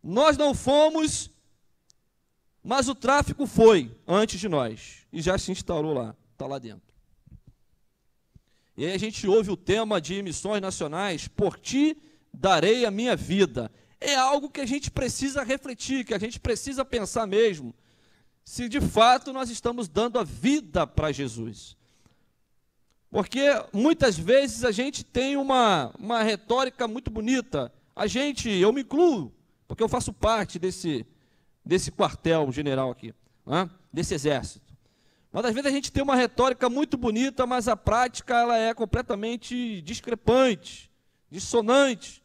Nós não fomos, mas o tráfico foi antes de nós e já se instalou lá, está lá dentro. E aí a gente ouve o tema de missões nacionais, por ti darei a minha vida. É algo que a gente precisa refletir, que a gente precisa pensar mesmo, se de fato nós estamos dando a vida para Jesus. Porque muitas vezes a gente tem uma retórica muito bonita, eu me incluo, porque eu faço parte desse quartel general aqui, né? Desse exército. Mas às vezes a gente tem uma retórica muito bonita, mas a prática ela é completamente discrepante, dissonante,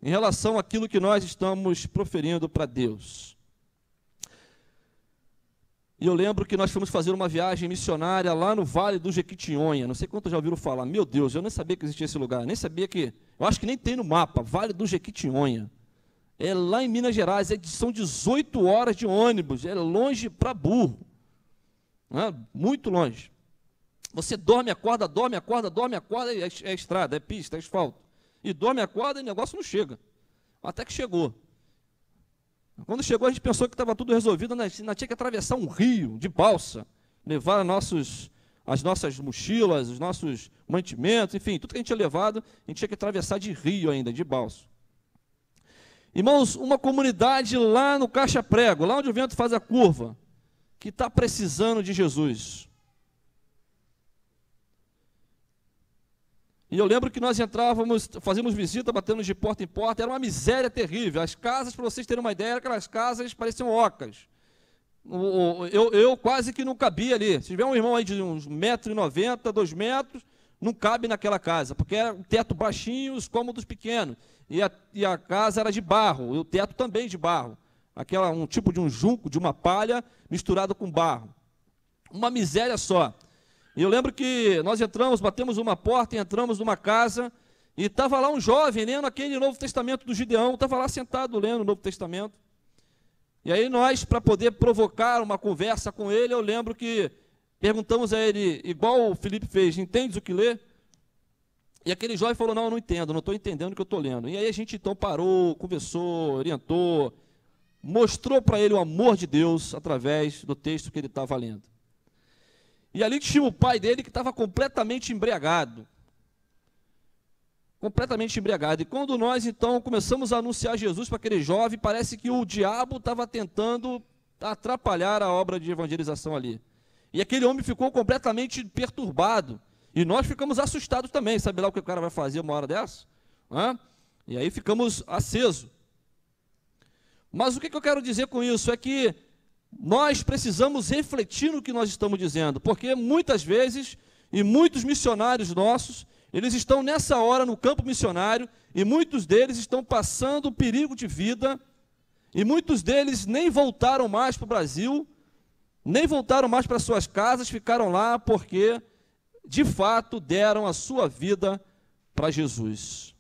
em relação àquilo que nós estamos proferindo para Deus. E eu lembro que nós fomos fazer uma viagem missionária lá no Vale do Jequitinhonha. Não sei quantos já ouviram falar. Meu Deus, eu nem sabia que existia esse lugar. Nem sabia que... Eu acho que nem tem no mapa. Vale do Jequitinhonha. É lá em Minas Gerais. São 18 horas de ônibus. É longe para burro. Muito longe. Você dorme, acorda, é estrada, é pista, é asfalto. E dorme, acorda e o negócio não chega. Até que chegou. Quando chegou, a gente pensou que estava tudo resolvido, nós tinha que atravessar um rio de balsa, levar as nossas mochilas, os nossos mantimentos, enfim, tudo que a gente tinha levado, a gente tinha que atravessar de rio ainda, de balsa. Irmãos, uma comunidade lá no Caixa Prego, lá onde o vento faz a curva, que está precisando de Jesus. E eu lembro que nós fazíamos visita, batendo de porta em porta, era uma miséria terrível. As casas, para vocês terem uma ideia, aquelas casas pareciam ocas. Eu quase que não cabia ali. Se tiver um irmão aí de uns 1,90 m, 2 metros, não cabe naquela casa, porque era um teto baixinho, os cômodos pequenos. E a casa era de barro, e o teto também de barro. Um tipo de um junco, de uma palha, misturado com barro. Uma miséria só. E eu lembro que nós batemos uma porta e entramos numa casa, e estava lá um jovem lendo aquele Novo Testamento do Gideão, estava lá sentado lendo o Novo Testamento. E aí nós, para poder provocar uma conversa com ele, eu lembro que perguntamos a ele, igual o Felipe fez, entendes o que lê? E aquele jovem falou, não, eu não entendo, não estou entendendo o que eu estou lendo. E aí a gente então parou, conversou, orientou, mostrou para ele o amor de Deus através do texto que ele estava lendo. E ali tinha o pai dele que estava completamente embriagado. Completamente embriagado. E quando nós, então, começamos a anunciar Jesus para aquele jovem, parece que o diabo estava tentando atrapalhar a obra de evangelização ali. E aquele homem ficou completamente perturbado. E nós ficamos assustados também. Sabe lá o que o cara vai fazer uma hora dessa? E aí ficamos acesos. Mas o que eu quero dizer com isso? É que nós precisamos refletir no que nós estamos dizendo, porque muitas vezes, e muitos missionários nossos, eles estão nessa hora no campo missionário, e muitos deles estão passando perigo de vida, e muitos deles nem voltaram mais para o Brasil, nem voltaram mais para suas casas, ficaram lá porque, de fato, deram a sua vida para Jesus.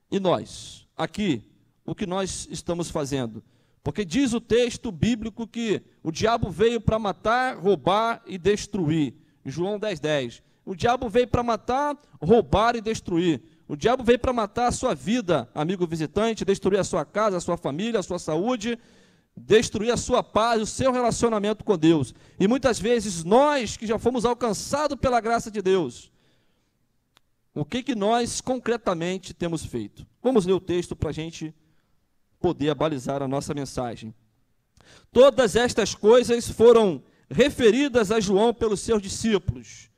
E nós, aqui, o que nós estamos fazendo? Porque diz o texto bíblico que o diabo veio para matar, roubar e destruir. Em João 10:10. O diabo veio para matar, roubar e destruir. O diabo veio para matar a sua vida, amigo visitante, destruir a sua casa, a sua família, a sua saúde, destruir a sua paz, o seu relacionamento com Deus. E muitas vezes nós, que já fomos alcançados pela graça de Deus, o que nós concretamente temos feito? Vamos ler o texto para a gente poder abalizar a nossa mensagem. Todas estas coisas foram referidas a João pelos seus discípulos.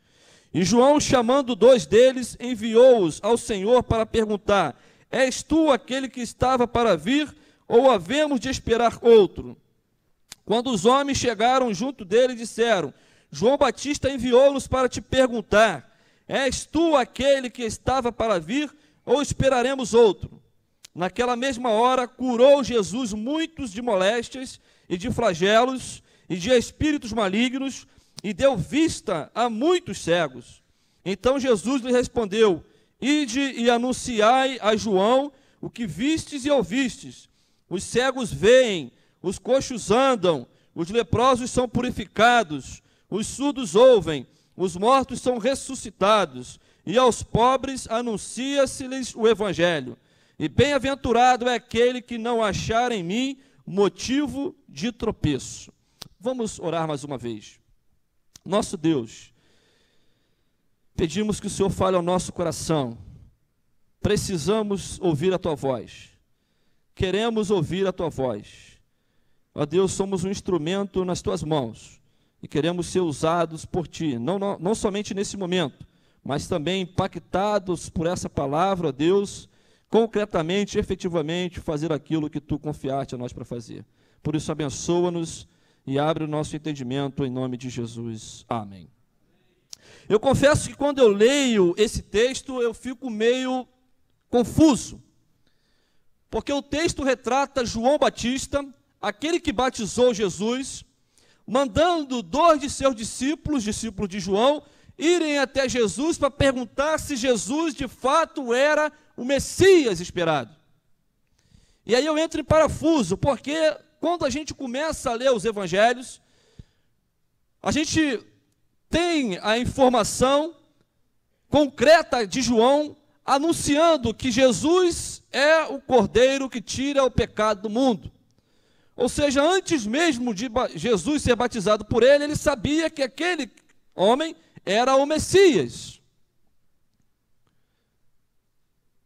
E João, chamando 2 deles, enviou-os ao Senhor para perguntar: és tu aquele que estava para vir, ou havemos de esperar outro? Quando os homens chegaram junto dele, disseram: João Batista enviou-nos para te perguntar: és tu aquele que estava para vir, ou esperaremos outro? Naquela mesma hora, curou Jesus muitos de moléstias e de flagelos e de espíritos malignos, e deu vista a muitos cegos. Então Jesus lhe respondeu: ide e anunciai a João o que vistes e ouvistes. Os cegos veem, os coxos andam, os leprosos são purificados, os surdos ouvem, os mortos são ressuscitados, e aos pobres anuncia-se-lhes o evangelho. e bem-aventurado é aquele que não achar em mim motivo de tropeço. Vamos orar mais uma vez. Nosso Deus, pedimos que o Senhor fale ao nosso coração. Precisamos ouvir a Tua voz. Queremos ouvir a Tua voz. Ó Deus, somos um instrumento nas Tuas mãos e queremos ser usados por Ti, não somente nesse momento, mas também impactados por essa palavra, ó Deus, concretamente, efetivamente, fazer aquilo que Tu confiaste a nós para fazer. Por isso, abençoa-nos e abre o nosso entendimento em nome de Jesus. Amém. Eu confesso que quando eu leio esse texto, eu fico meio confuso, porque o texto retrata João Batista, aquele que batizou Jesus, mandando 2 de seus discípulos de João, irem até Jesus para perguntar se Jesus de fato era o Messias esperado. E aí eu entro em parafuso, porque quando a gente começa a ler os evangelhos, a gente tem a informação concreta de João anunciando que Jesus é o Cordeiro que tira o pecado do mundo. Ou seja, antes mesmo de Jesus ser batizado por ele, ele sabia que aquele homem era o Messias.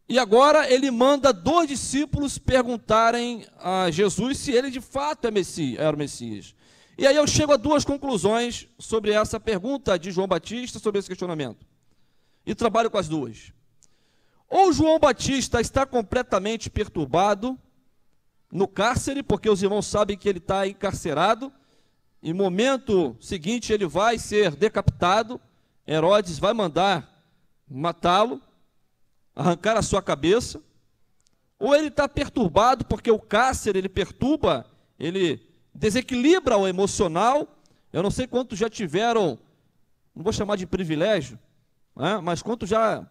E agora ele manda 2 discípulos perguntarem a Jesus se ele de fato era o Messias. E aí eu chego a 2 conclusões sobre essa pergunta de João Batista, sobre esse questionamento. E trabalho com as 2. Ou João Batista está completamente perturbado no cárcere, porque os irmãos sabem que ele está encarcerado, e no momento seguinte ele vai ser decapitado, Herodes vai mandar matá-lo, arrancar a sua cabeça, ou ele está perturbado, porque o cárcere ele perturba, ele desequilibra o emocional. Eu não sei quantos já tiveram, não vou chamar de privilégio, né, mas quantos já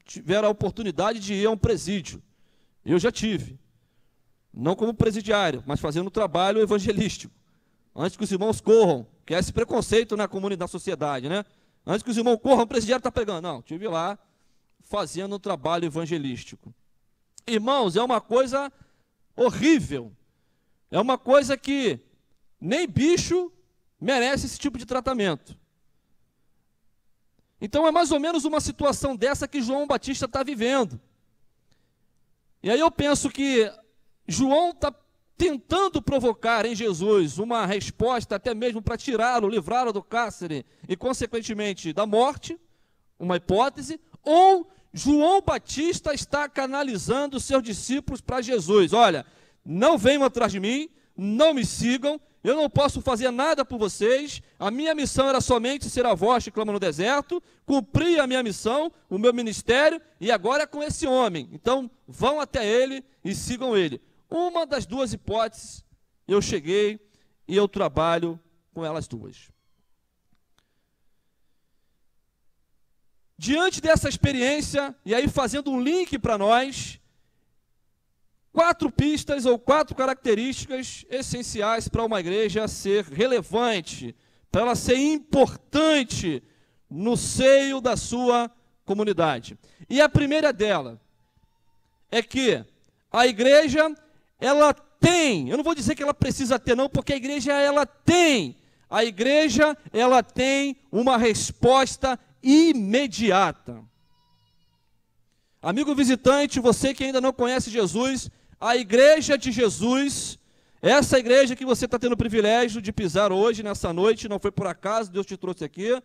tiveram a oportunidade de ir a um presídio. Eu já tive. Não como presidiário, mas fazendo um trabalho evangelístico. Antes que os irmãos corram, que é esse preconceito na comunidade, na sociedade, né? Antes que os irmãos corram, o presidiário está pregando. Não, estive lá fazendo um trabalho evangelístico. Irmãos, é uma coisa horrível. É uma coisa que nem bicho merece esse tipo de tratamento. Então é mais ou menos uma situação dessa que João Batista está vivendo. E aí eu penso que João está tentando provocar em Jesus uma resposta até mesmo para tirá-lo, livrá-lo do cárcere e, consequentemente, da morte, uma hipótese, ou João Batista está canalizando seus discípulos para Jesus. Olha, não venham atrás de mim, não me sigam, eu não posso fazer nada por vocês, a minha missão era somente ser a voz que clama no deserto, cumprir a minha missão, o meu ministério, e agora é com esse homem. Então, vão até ele e sigam ele. Uma das 2 hipóteses, eu cheguei e eu trabalho com elas 2. Diante dessa experiência, e aí fazendo um link para nós, 4 pistas ou 4 características essenciais para uma igreja ser relevante, para ela ser importante no seio da sua comunidade. E a primeira dela é que a igreja, ela tem, eu não vou dizer que ela precisa ter não, porque a igreja ela tem uma resposta imediata. Amigo visitante, você que ainda não conhece Jesus, a igreja de Jesus, essa igreja que você está tendo o privilégio de pisar hoje, nessa noite, não foi por acaso, Deus te trouxe aqui.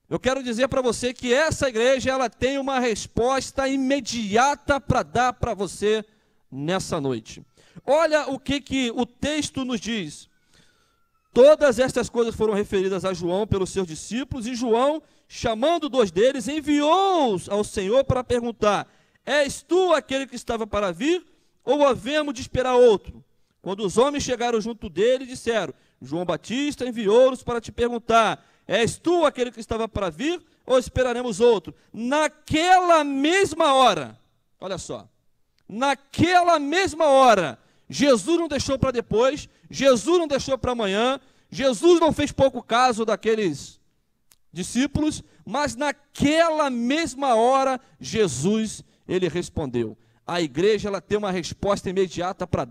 Eu quero dizer para você que essa igreja, ela tem uma resposta imediata para dar para você nessa noite. Olha o que o texto nos diz. Todas estas coisas foram referidas a João pelos seus discípulos, e João, chamando 2 deles, enviou-os ao Senhor para perguntar: és tu aquele que estava para vir, ou havemos de esperar outro? Quando os homens chegaram junto dele, disseram: João Batista enviou-nos para te perguntar: és tu aquele que estava para vir, ou esperaremos outro? Naquela mesma hora, olha só, naquela mesma hora, Jesus não deixou para depois, Jesus não deixou para amanhã, Jesus não fez pouco caso daqueles discípulos, mas naquela mesma hora, Jesus, ele respondeu: a igreja ela tem uma resposta imediata para